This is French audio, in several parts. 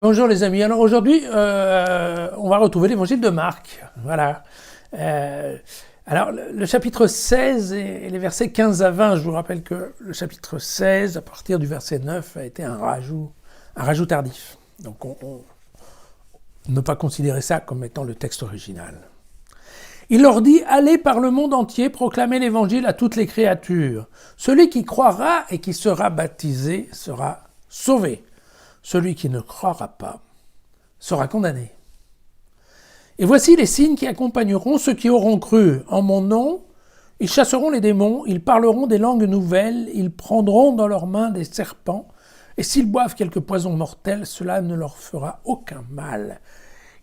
Bonjour les amis, alors aujourd'hui on va retrouver l'évangile de Marc, voilà. Alors le chapitre 16 et les versets 15 à 20, je vous rappelle que le chapitre 16 à partir du verset 9 a été un rajout tardif. Donc on ne pas considérer ça comme étant le texte original. Il leur dit, allez par le monde entier proclamer l'évangile à toutes les créatures. Celui qui croira et qui sera baptisé sera sauvé. Celui qui ne croira pas sera condamné. Et voici les signes qui accompagneront ceux qui auront cru. En mon nom, ils chasseront les démons, ils parleront des langues nouvelles, ils prendront dans leurs mains des serpents, et s'ils boivent quelque poison mortel, cela ne leur fera aucun mal.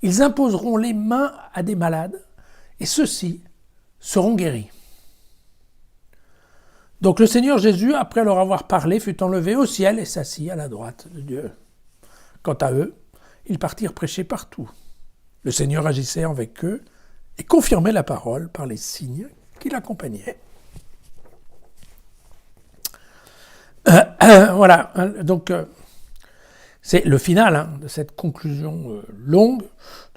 Ils imposeront les mains à des malades, et ceux-ci seront guéris. Donc le Seigneur Jésus, après leur avoir parlé, fut enlevé au ciel et s'assit à la droite de Dieu. Quant à eux, ils partirent prêcher partout. Le Seigneur agissait avec eux et confirmait la parole par les signes qui l'accompagnaient. Voilà, donc c'est le final de cette conclusion longue.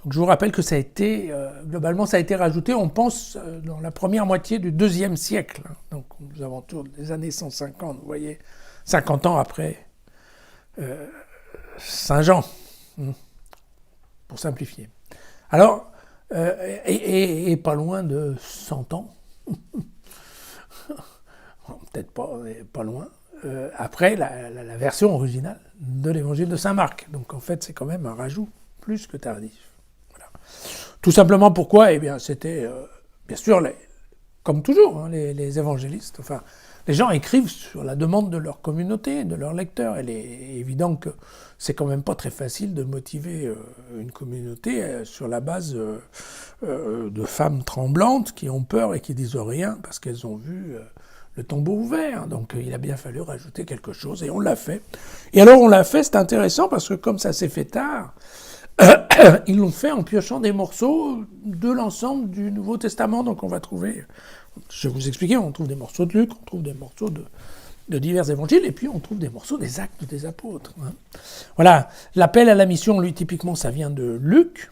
Donc je vous rappelle que ça a été, globalement, ça a été rajouté, on pense, dans la première moitié du IIe siècle. Donc aux alentours des années 150, vous voyez, 50 ans après Saint Jean, pour simplifier. Alors, et pas loin de 100 ans, peut-être pas, mais pas loin, après la version originale de l'évangile de Saint Marc. Donc en fait, c'est quand même un rajout plus que tardif. Voilà. Tout simplement pourquoi? Eh bien, c'était, bien sûr, comme toujours, les évangélistes, enfin, les gens écrivent sur la demande de leur communauté, de leurs lecteurs. Il est évident que c'est quand même pas très facile de motiver une communauté sur la base de femmes tremblantes qui ont peur et qui disent rien parce qu'elles ont vu le tombeau ouvert. Donc il a bien fallu rajouter quelque chose et on l'a fait. Et alors on l'a fait, c'est intéressant parce que comme ça s'est fait tard, ils l'ont fait en piochant des morceaux de l'ensemble du Nouveau Testament. Donc on va trouver, je vais vous expliquer, on trouve des morceaux de Luc, on trouve des morceaux de divers évangiles, et puis on trouve des morceaux des actes des apôtres. Voilà, l'appel à la mission, lui, typiquement, ça vient de Luc.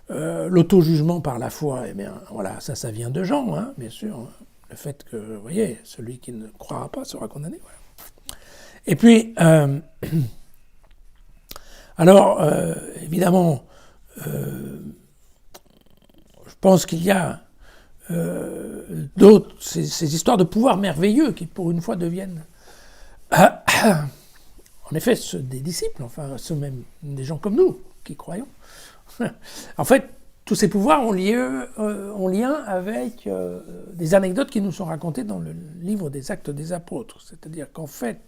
L'auto-jugement par la foi, eh bien, voilà, ça vient de Jean, bien sûr. Le fait que, vous voyez, celui qui ne croira pas sera condamné. Voilà. Et puis, alors, évidemment, je pense qu'il y a d'autres, ces histoires de pouvoir merveilleux qui, pour une fois, deviennent, en effet, ceux des disciples, enfin, ceux même des gens comme nous, qui croyons. En fait, tous ces pouvoirs ont lien avec des anecdotes qui nous sont racontées dans le livre des Actes des Apôtres. C'est-à-dire qu'en fait,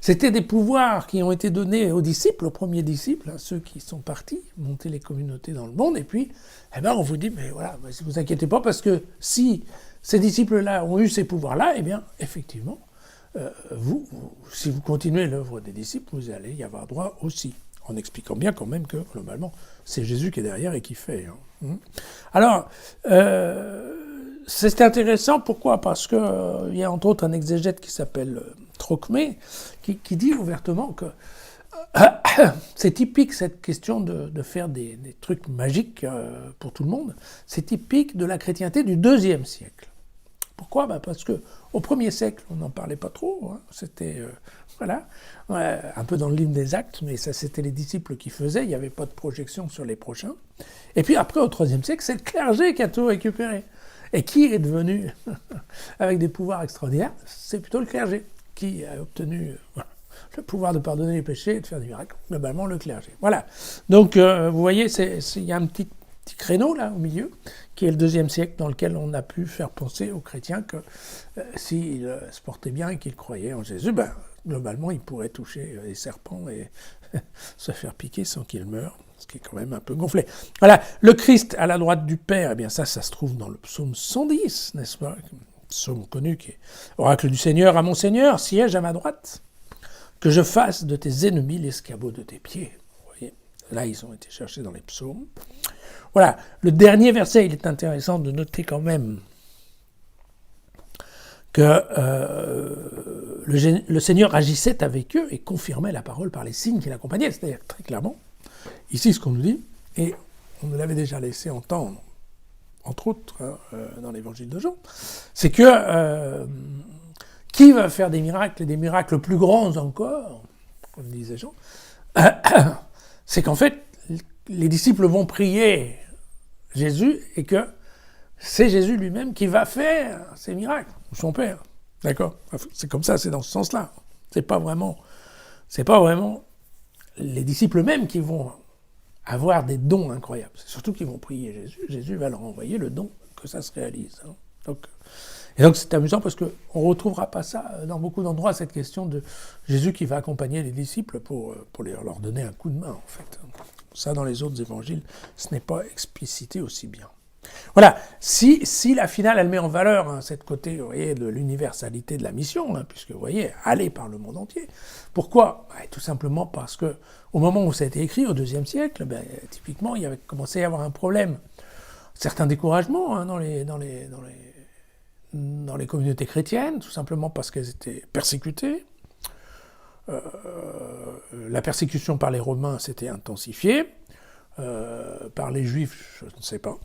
c'était des pouvoirs qui ont été donnés aux disciples, aux premiers disciples, ceux qui sont partis, monter les communautés dans le monde, et puis, eh ben, on vous dit, mais voilà, ne vous inquiétez pas, parce que si ces disciples-là ont eu ces pouvoirs-là, eh bien, effectivement, si vous continuez l'œuvre des disciples, vous allez y avoir droit aussi, en expliquant bien quand même que, globalement, c'est Jésus qui est derrière et qui fait. Alors, c'est intéressant, pourquoi? Parce qu'il y a entre autres un exégète qui s'appelle Trocmé, qui dit ouvertement que c'est typique cette question de faire des trucs magiques pour tout le monde, c'est typique de la chrétienté du IIe siècle. Pourquoi? Parce qu'au 1er siècle, on n'en parlait pas trop, c'était, voilà, un peu dans le livre des Actes, mais ça c'était les disciples qui faisaient, il n'y avait pas de projection sur les prochains. Et puis après, au IIIe siècle, c'est le clergé qui a tout récupéré. Et qui est devenu, avec des pouvoirs extraordinaires, c'est plutôt le clergé, qui a obtenu le pouvoir de pardonner les péchés et de faire des miracles, globalement le clergé. Voilà, donc vous voyez, il y a un petit créneau là au milieu, qui est le IIe siècle, dans lequel on a pu faire penser aux chrétiens que s'ils se portaient bien et qu'ils croyaient en Jésus, globalement ils pourraient toucher les serpents et se faire piquer sans qu'ils meurent, ce qui est quand même un peu gonflé. Voilà, le Christ à la droite du Père, eh bien ça se trouve dans le psaume 110, n'est-ce pas? Psaume connu qui est « Oracle du Seigneur à mon Seigneur, siège à ma droite, que je fasse de tes ennemis l'escabeau de tes pieds. » Vous voyez, là ils ont été cherchés dans les psaumes. Voilà, le dernier verset, il est intéressant de noter quand même que le Seigneur agissait avec eux et confirmait la parole par les signes qui l'accompagnaient, c'est-à-dire très clairement, ici, ce qu'on nous dit, et on nous l'avait déjà laissé entendre, entre autres, dans l'évangile de Jean, c'est que qui va faire des miracles plus grands encore, comme disait Jean, c'est qu'en fait, les disciples vont prier Jésus et que c'est Jésus lui-même qui va faire ces miracles, ou son Père. D'accord ? C'est comme ça, c'est dans ce sens-là. C'est pas vraiment les disciples eux-mêmes qui vont avoir des dons incroyables. C'est surtout qu'ils vont prier Jésus. Jésus va leur envoyer le don que ça se réalise. Donc c'est amusant parce qu'on ne retrouvera pas ça dans beaucoup d'endroits, cette question de Jésus qui va accompagner les disciples pour leur donner un coup de main, en fait. Ça, dans les autres évangiles, ce n'est pas explicité aussi bien. Voilà, si la finale, elle met en valeur cette côté, vous voyez, de l'universalité de la mission, puisque, vous voyez, aller par le monde entier. Pourquoi ? Tout simplement parce que au moment où ça a été écrit, au IIe siècle, typiquement, il y avait commencé à y avoir un problème, certains découragements dans les communautés chrétiennes, tout simplement parce qu'elles étaient persécutées. La persécution par les Romains s'était intensifiée, par les Juifs, je ne sais pas.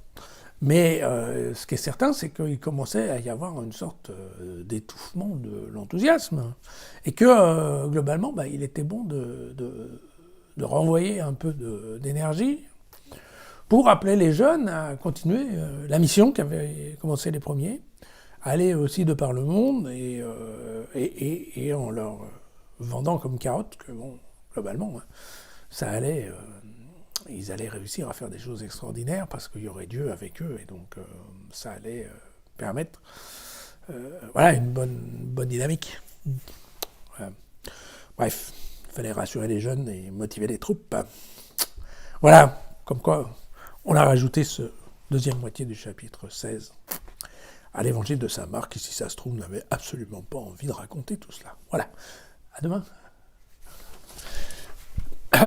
Mais ce qui est certain, c'est qu'il commençait à y avoir une sorte d'étouffement de l'enthousiasme, et que globalement, il était bon de renvoyer un peu d'énergie pour appeler les jeunes à continuer la mission qu'avaient commencé les premiers, aller aussi de par le monde, et en leur vendant comme carotte que, globalement, ça allait... ils allaient réussir à faire des choses extraordinaires parce qu'il y aurait Dieu avec eux, et donc ça allait permettre une bonne dynamique. Voilà. Bref, il fallait rassurer les jeunes et motiver les troupes. Voilà, comme quoi on a rajouté ce deuxième moitié du chapitre 16 à l'évangile de saint Marc, qui, si ça se trouve, n'avait absolument pas envie de raconter tout cela. Voilà, à demain.